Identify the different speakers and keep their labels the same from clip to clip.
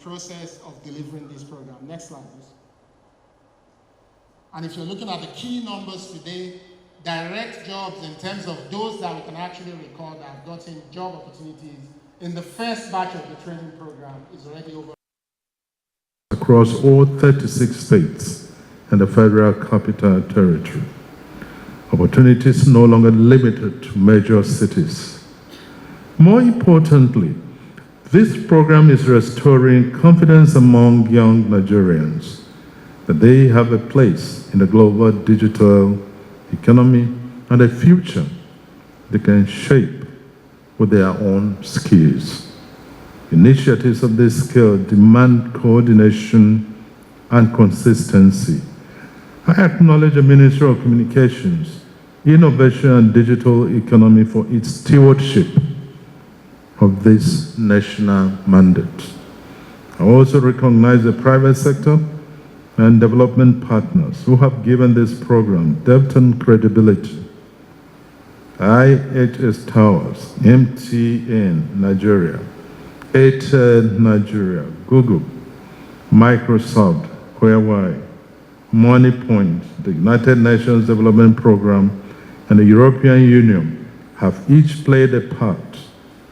Speaker 1: process of delivering this program. Next slide, please. And if you're looking at the key numbers today, direct jobs in terms of those that we can actually record that have gotten job opportunities in the first batch of the training program is already over.
Speaker 2: Across all 36 states and the Federal Capital Territory. Opportunities no longer limited to major cities. More importantly, this program is restoring confidence among young Nigerians that they have a place in the global digital economy and a future they can shape with their own skills. Initiatives of this scale demand coordination and consistency. I acknowledge the Ministry of Communications, Innovation and Digital Economy for its stewardship of this national mandate. I also recognize the private sector and development partners who have given this program depth and credibility. IHS Towers, MTN Nigeria, Airtel Nigeria, Google, Microsoft, Huawei, MoneyPoint, the United Nations Development Program, and the European Union have each played a part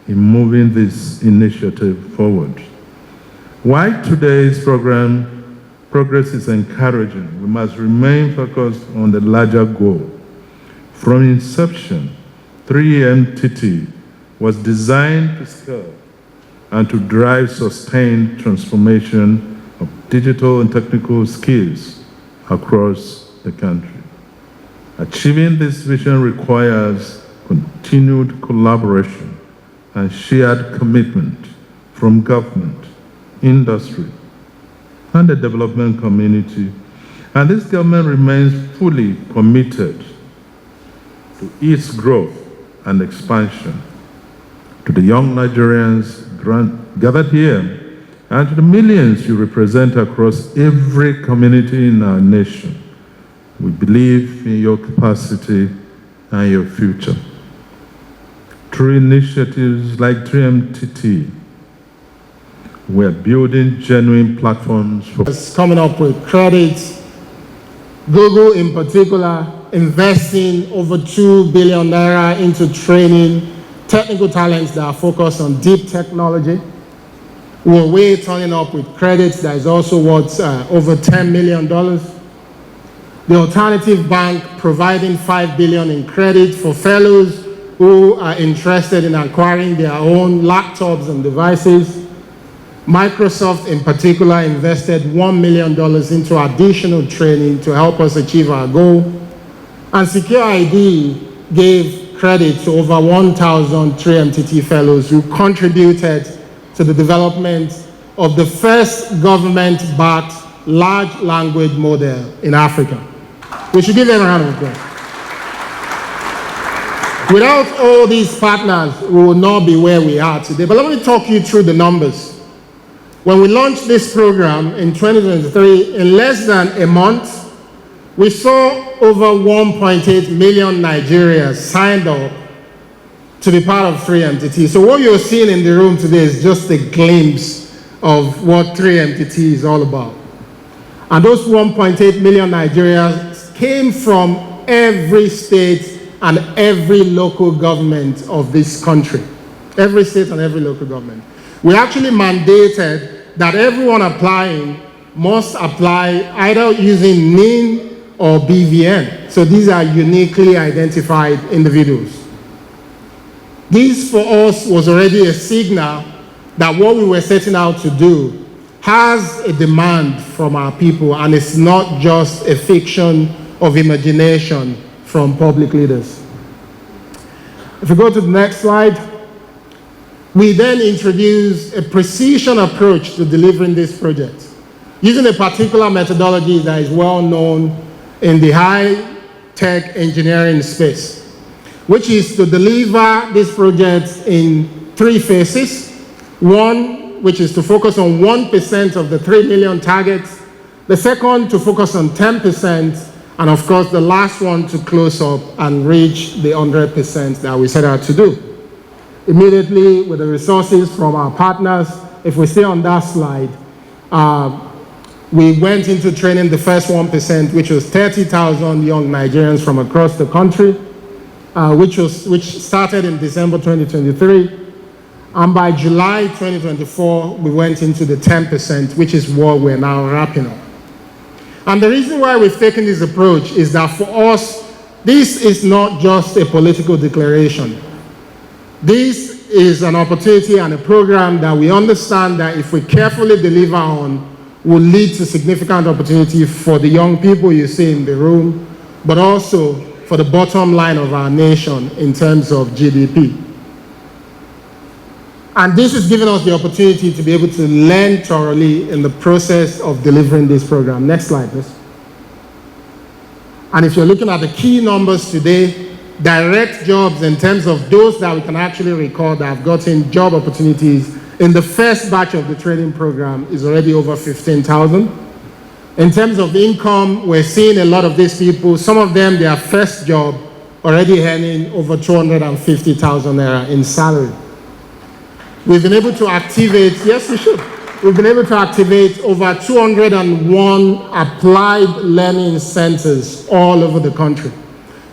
Speaker 2: in moving this initiative forward. While today's progress is encouraging, we must remain focused on the larger goal. From inception, 3MTT was designed to scale and to drive sustained transformation of digital and technical skills across the country. Achieving this vision requires continued collaboration and shared commitment from government, industry, and the development community. And this government remains fully committed to its growth and expansion. To the young Nigerians gathered here, and to the millions you represent across every community in our nation, we believe in your capacity and your future. Through initiatives like 3MTT, we're building genuine platforms for
Speaker 1: coming up with credits. Google in particular investing over 2 billion naira into training technical talents that are focused on deep technology. We're turning up with credits that is also worth over $10 million. The Alternative Bank providing $5 billion in credit for fellows who are interested in acquiring their own laptops and devices. Microsoft in particular invested $1 million into additional training to help us achieve our goal. And Secure ID gave credit to over 1,000 3MTT fellows who contributed to the development of the first government-backed large language model in Africa. We should give them a round of applause. Without all these partners, we will not be where we are today. But let me talk you through the numbers. When we launched this program in 2023, in less than a month, we saw over 1.8 million Nigerians signed up to be part of 3MTT. So what you're seeing in the room today is just a glimpse of what 3MTT is all about. And those 1.8 million Nigerians came from every state and every local government of this country. Every state and every local government. We actually mandated that everyone applying must apply either using NIN or BVN. So these are uniquely identified individuals. This for us was already a signal that what we were setting out to do has a demand from our people, and it's not just a fiction of imagination from public leaders. If we go to the next slide, we then introduce a precision approach to delivering this project, using a particular methodology that is well known in the high-tech engineering space, which is to deliver this project in 3 phases. One, which is to focus on 1% of the 3 million targets. The second, to focus on 10%. And of course, the last one to close up and reach the 100% that we set out to do. Immediately, with the resources from our partners, if we stay on that slide, we went into training the first 1%, which was 30,000 young Nigerians from across the country, which started in December 2023. And by July 2024, we went into the 10%, which is what we're now wrapping up. And the reason why we've taken this approach is that for us, this is not just a political declaration. This is an opportunity and a program that we understand that if we carefully deliver on, will lead to significant opportunity for the young people you see in the room, but also for the bottom line of our nation in terms of GDP. And this is giving us the opportunity to be able to learn thoroughly in the process of delivering this program. Next slide, please. And if you're looking at the key numbers today, direct jobs in terms of those that we can actually record that have gotten job opportunities in the first batch of the training program is already over 15,000. In terms of income, we're seeing a lot of these people, some of them, their first job, already earning over 250,000 naira in salary. We've been able to activate, yes, we should. We've been able to activate over 201 applied learning centers all over the country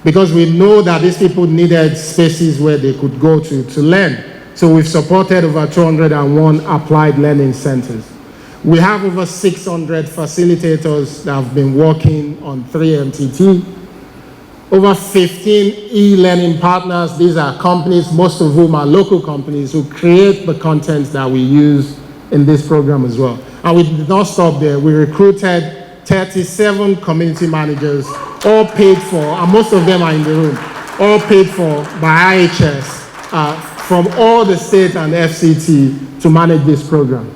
Speaker 1: because we know that these people needed spaces where they could go to learn. So we've supported over 201 applied learning centers. We have over 600 facilitators that have been working on 3MTT. Over 15 e-learning partners. These are companies, most of whom are local companies who create the content that we use in this program as well. And we did not stop there. We recruited 37 community managers, all paid for, and most of them are in the room, all paid for by IHS, from all the state and FCT to manage this program.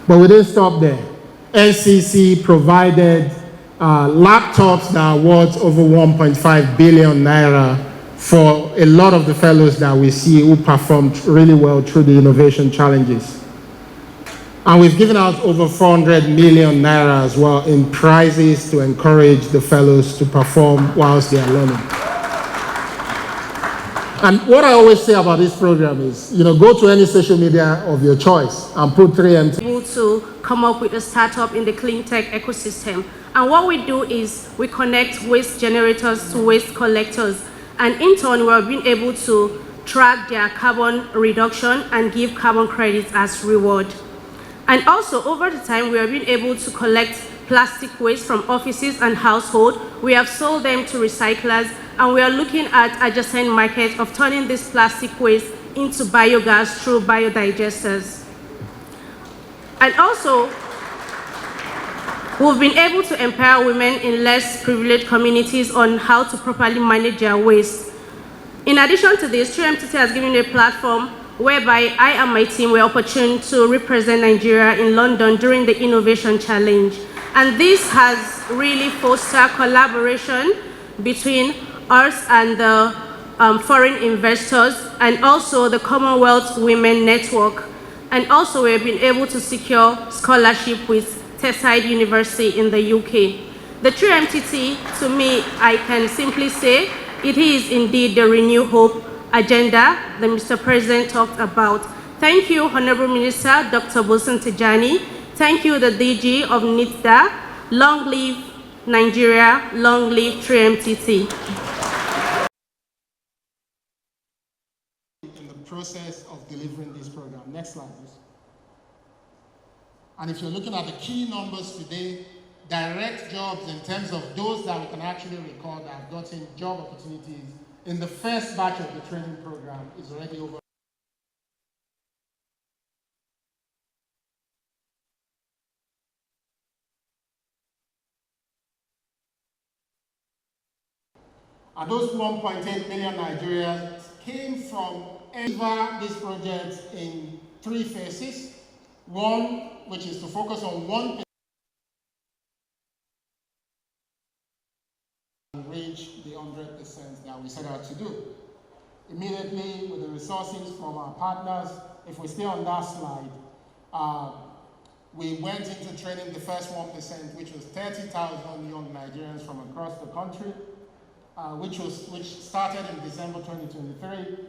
Speaker 1: But we didn't stop there. NCC provided laptops that are worth over 1.5 billion naira for a lot of the fellows that we see who performed really well through the innovation challenges. And we've given out over 400 million naira as well in prizes to encourage the fellows to perform whilst they are learning. And what I always say about this program is, go to any social media of your choice and put 3MT.
Speaker 3: Able to come up with a startup in the clean tech ecosystem. And what we do is we connect waste generators to waste collectors. And in turn, we're being able to track their carbon reduction and give carbon credits as reward. And also, over the time, we have been able to collect plastic waste from offices and households. We have sold them to recyclers, and we are looking at adjacent markets of turning this plastic waste into biogas through biodigesters. And also, we've been able to empower women in less privileged communities on how to properly manage their waste. In addition to this, 3MTT has given me a platform whereby I and my team were opportune to represent Nigeria in London during the Innovation Challenge. And this has really fostered collaboration between us and the foreign investors and also the Commonwealth Women Network. And also we've been able to secure scholarship with Teesside University in the UK. The 3MTT, to me, I can simply say, it is indeed the Renew Hope agenda that Mr. President talked about. Thank you, Honorable Minister Dr. Bosun Tijani. Thank you, the DG of NITDA. Long live Nigeria, long live 3MTT.
Speaker 1: In the process of delivering this program. Next slide, please. And if you're looking at the key numbers today, direct jobs in terms of those that we can actually record that have gotten job opportunities in the first batch of the training program is already over. And those 1.8 million Nigerians came from this project in 3 phases. One, which is to focus on one and reach the 100% that we set out to do. Immediately, with the resources from our partners, if we stay on that slide, we went into training the first 1%, which was 30,000 young Nigerians from across the country, which started in December 2023.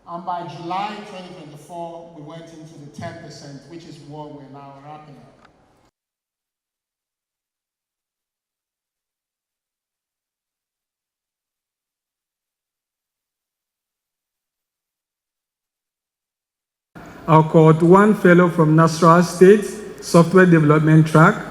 Speaker 1: And by July 2024, we went into the 10%, which is what we're now wrapping up.
Speaker 4: Our cohort 1 fellow from Nasarawa State, software development track.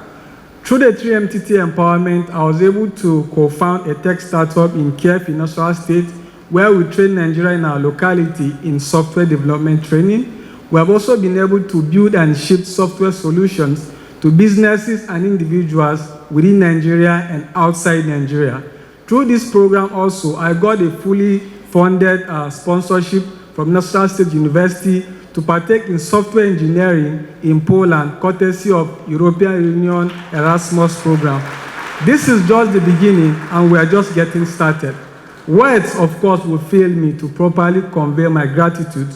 Speaker 4: Through the 3MTT empowerment, I was able to co-found a tech startup in Kiev in Nasarawa State, where we train Nigeria in our locality in software development training. We have also been able to build and ship software solutions to businesses and individuals within Nigeria and outside Nigeria. Through this program also, I got a fully funded sponsorship from Nasarawa State University to partake in software engineering in Poland, courtesy of European Union Erasmus program. This is just the beginning, and we are just getting started. Words, of course, will fail me to properly convey my gratitude,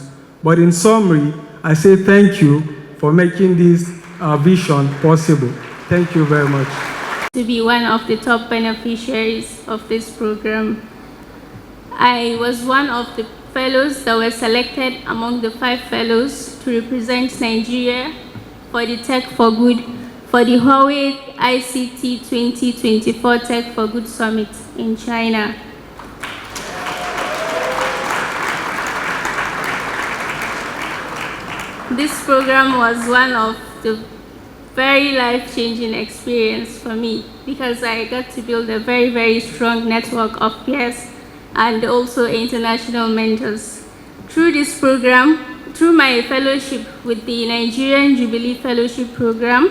Speaker 4: but in summary, I say thank you for making this vision possible. Thank you very much.
Speaker 3: To be one of the top beneficiaries of this program. I was one of the fellows that were selected among the 5 fellows to represent Nigeria for the Tech for Good for the Huawei ICT 2024 Tech for Good Summit in China. This program was one of the very life-changing experience for me because I got to build a very, very strong network of peers and also international mentors. Through this program, through my fellowship with the Nigerian Jubilee Fellowship Program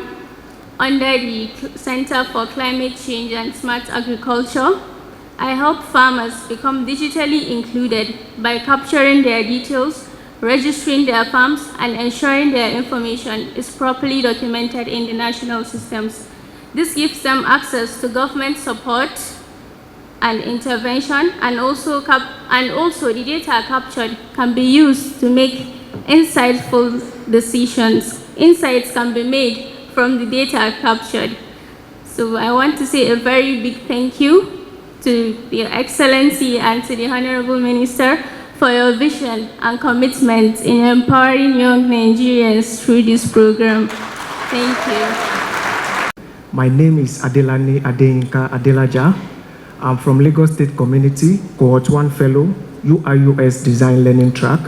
Speaker 3: under the Center for Climate Change and Smart Agriculture, I help farmers become digitally included by capturing their details, registering their farms, and ensuring their information is properly documented in the national systems. This gives them access to government support and intervention, and also the data captured can be used to make insightful decisions. Insights can be made from the data captured. So I want to say a very big thank you to Your Excellency and to the Honorable Minister for your vision and commitment in empowering young Nigerians through this program. Thank you.
Speaker 5: My name is Adelani Adeyinka Adelaja. I'm from Lagos State Community, Cohort 1 Fellow, UI/UX Design Learning Track.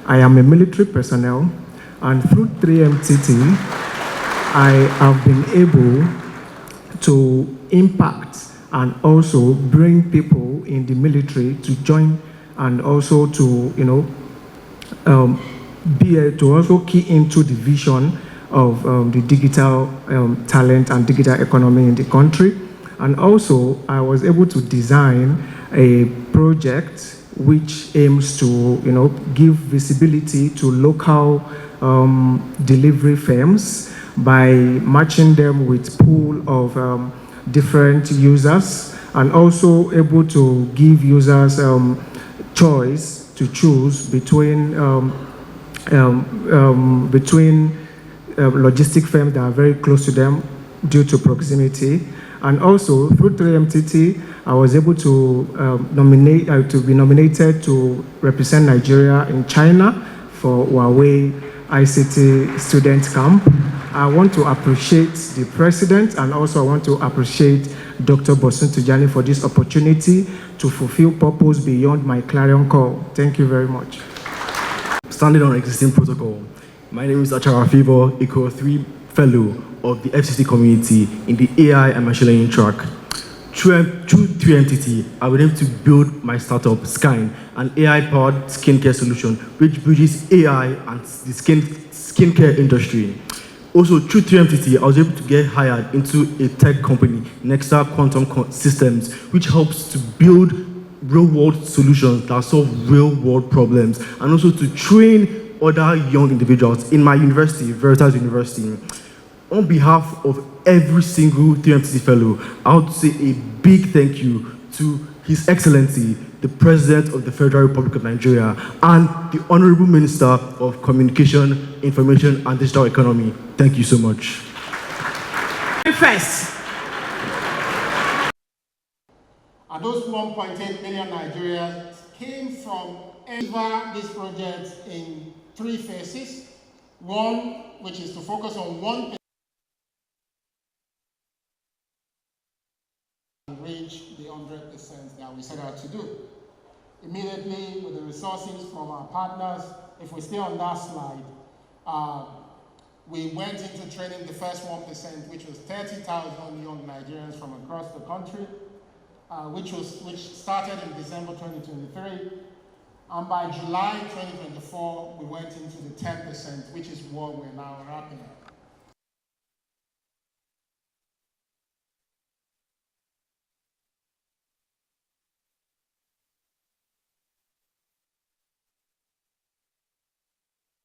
Speaker 5: I am a military personnel, and through 3MTT, I have been able to impact and also bring people in the military to join and also to, to also key into the vision of the digital talent and digital economy in the country. And also, I was able to design a project which aims to, give visibility to local delivery firms by matching them with pool of different users, and also able to give users choice to choose between logistic firms that are very close to them due to proximity. And also through 3MTT, I was able to be nominated to represent Nigeria in China for Huawei ICT student camp. I want to appreciate the president, and also I want to appreciate Dr. Bosun Tijani for this opportunity to fulfill purpose beyond my clarion call. Thank you very much.
Speaker 6: Standing on existing protocol, my name is Achara Favor, a Cohort 3 Fellow of the FCC community in the AI and machine learning track. Through 3MTT, I was able to build my startup, Skyn, an AI-powered skincare solution which bridges AI and the skincare industry. Also, through 3MTT, I was able to get hired into a tech company, Nexa Quantum Systems, which helps to build real-world solutions that solve real-world problems, and also to train other young individuals in my university, Veritas University. On behalf of every single 3MTT fellow, I want to say a big thank you to His Excellency, the President of the Federal Republic of Nigeria, and the Honorable Minister of Communication, Information and Digital Economy. Thank you so much.
Speaker 1: First, are those 1.8 million Nigerians came from this project in 3 phases. One, which is to focus on one and reach the 100% that we set out to do. Immediately, with the resources from our partners, if we stay on that slide, we went into training the first 1%, which was 30,000 young Nigerians from across the country, which started in December 2023. And by July 2024, we went into the 10%, which is what we're now wrapping up.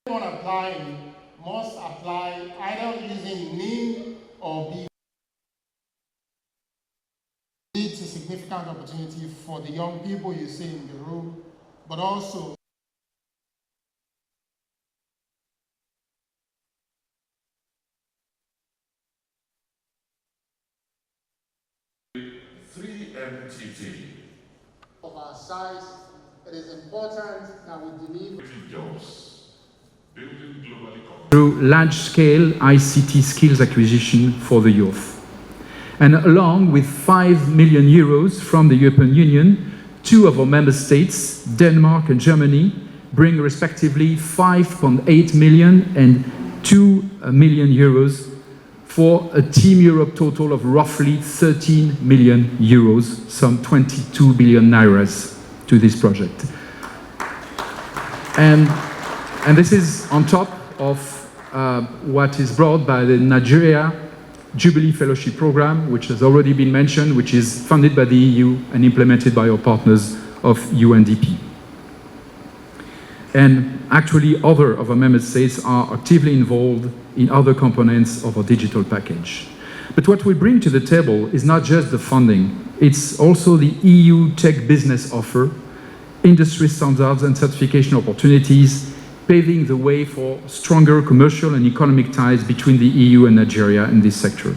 Speaker 1: Anyone applying must apply either using NIM or B. It's a significant opportunity for the young people you see in the room, but also of our size, it is important that we deliver
Speaker 7: through large-scale ICT skills acquisition for the youth. And along with 5 million euros from the European Union, 2 of our member states, Denmark and Germany, bring respectively 5.8 million and 2 million euros for a Team Europe total of roughly 13 million euros, some 22 billion nairas to this project. And this is on top of what is brought by the Nigeria Jubilee Fellowship Program, which has already been mentioned, which is funded by the EU and implemented by our partners of UNDP. And actually, other of our member states are actively involved in other components of our digital package. But what we bring to the table is not just the funding, it's also the EU tech business offer, industry standards and certification opportunities, paving the way for stronger commercial and economic ties between the EU and Nigeria in this sector.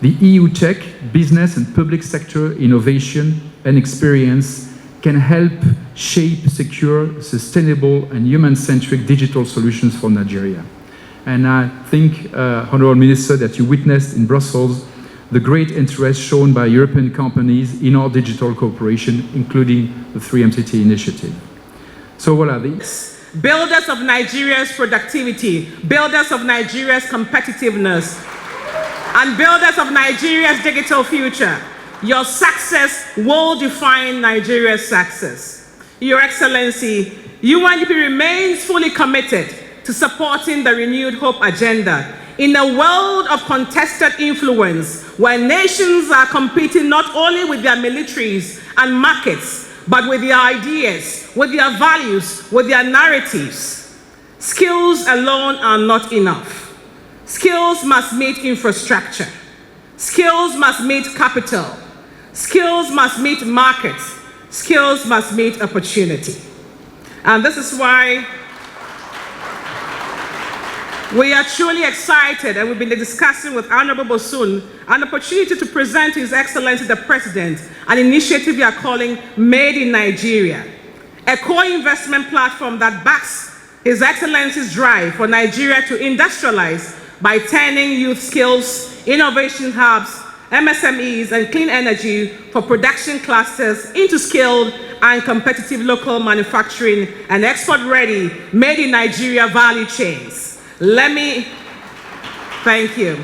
Speaker 7: The EU tech, business and public sector innovation and experience can help shape secure, sustainable and human-centric digital solutions for Nigeria. And I think, Honourable Minister, that you witnessed in Brussels the great interest shown by European companies in our digital cooperation, including the 3MCT initiative. So what are these?
Speaker 8: Builders of Nigeria's productivity, builders of Nigeria's competitiveness, and builders of Nigeria's digital future. Your success will define Nigeria's success. Your Excellency, UNDP remains fully committed to supporting the renewed hope agenda in a world of contested influence where nations are competing not only with their militaries and markets, but with their ideas, with their values, with their narratives. Skills alone are not enough. Skills must meet infrastructure. Skills must meet capital. Skills must meet markets. Skills must meet opportunity. And this is why we are truly excited, and we've been discussing with Honorable Bosun an opportunity to present to His Excellency the President an initiative we are calling Made in Nigeria, a co-investment platform that backs His Excellency's drive for Nigeria to industrialize by turning youth skills, innovation hubs, MSMEs, and clean energy for production clusters into skilled and competitive local manufacturing and export-ready, made in Nigeria value chains. Thank you.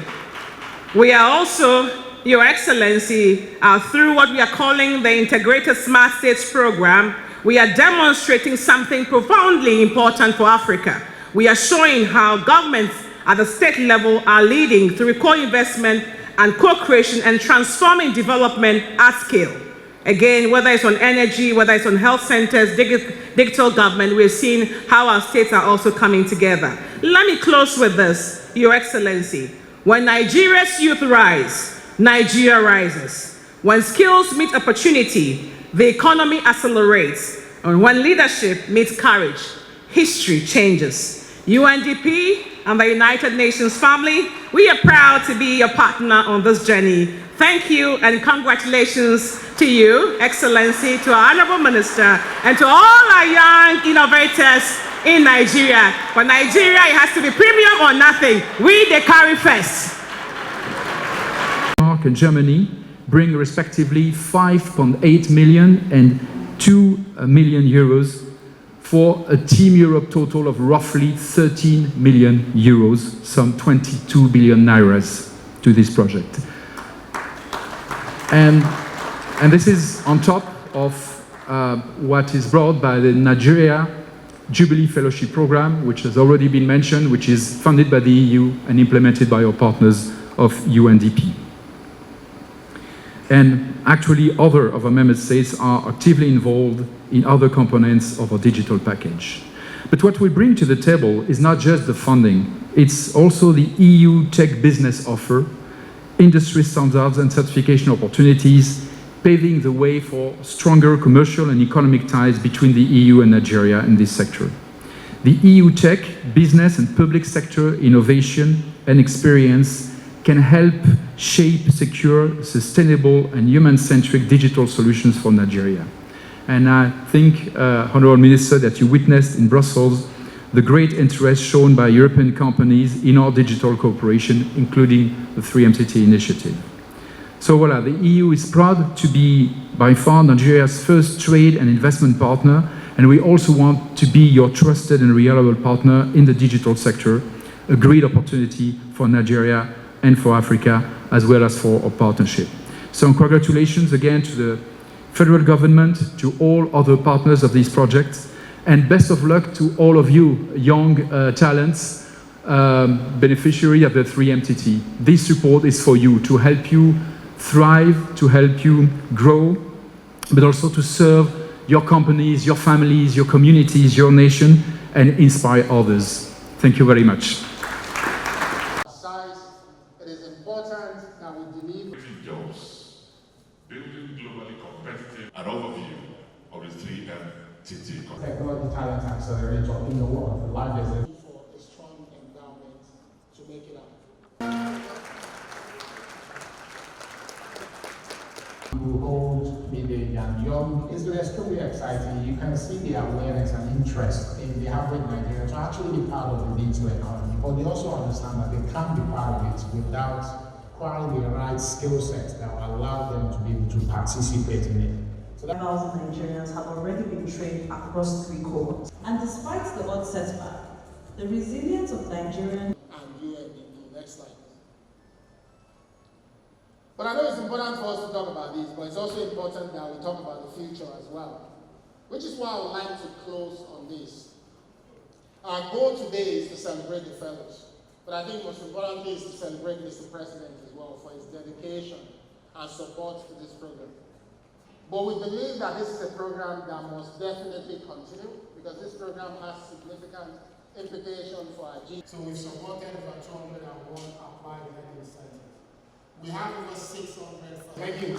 Speaker 8: We are also, Your Excellency, through what we are calling the Integrated Smart States Program, we are demonstrating something profoundly important for Africa. We are showing how governments at the state level are leading through co-investment and co-creation and transforming development at scale. Again, whether it's on energy, whether it's on health centers, digital government, we're seeing how our states are also coming together. Let me close with this, Your Excellency. When Nigeria's youth rise, Nigeria rises. When skills meet opportunity, the economy accelerates. And when leadership meets courage, history changes. UNDP and the United Nations family. We are proud to be your partner on this journey. Thank you and congratulations to you, Excellency, to our Honorable Minister, and to all our young innovators in Nigeria. For Nigeria, it has to be premium or nothing. We the carry first.
Speaker 7: Denmark and Germany bring respectively 5.8 million and 2 million euros for a Team Europe total of roughly 13 million euros, some 22 billion nairas to this project. And this is on top of what is brought by the Nigeria Jubilee Fellowship Program, which has already been mentioned, which is funded by the EU and implemented by our partners of UNDP. And actually, other of our member states are actively involved in other components of our digital package. But what we bring to the table is not just the funding, it's also the EU tech business offer, industry standards and certification opportunities, paving the way for stronger commercial and economic ties between the EU and Nigeria in this sector. The EU tech, business and public sector innovation and experience can help shape secure, sustainable and human-centric digital solutions for Nigeria. And I think, Honourable Minister, that you witnessed in Brussels the great interest shown by European companies in our digital cooperation, including the 3MTT initiative. So voilà, the EU is proud to be by far Nigeria's first trade and investment partner, and we also want to be your trusted and reliable partner in the digital sector, a great opportunity for Nigeria and for Africa, as well as for our partnership. So congratulations again to the federal government, to all other partners of these projects, and best of luck to all of you young talents, beneficiary of the 3MTT. This support is for you, to help you thrive, to help you grow, but also to serve your companies, your families, your communities, your nation, and inspire others. Thank you very much.
Speaker 1: It is important that we deliver
Speaker 9: jobs, building globally competitive, an overview of the 3MTT.
Speaker 1: Technology talent accelerator in the world, the largest for a strong endowment to make it happen. Who hold mid-age and young is extremely exciting. You can see the awareness and interest in the average Nigerian to actually be part of the digital economy, but they also understand that they can't be part of it without acquiring the right skill sets that will allow them to be able to participate in it. So that
Speaker 10: Nigerians have already been trained across 3 cohorts. And despite the odd setback, the resilience of Nigerians
Speaker 1: and UNDP. Next slide. But I know it's important for us to talk about this, but it's also important that we talk about the future as well, which is why I would like to close on this. Our goal today is to celebrate the fellows, but I think most importantly is to celebrate Mr. President as well for his dedication and support to this program. But we believe that this is a program that must definitely continue because this program has significant implications for our GDP. So we've supported over 201 applied learning centers. We have over 600. Thank you.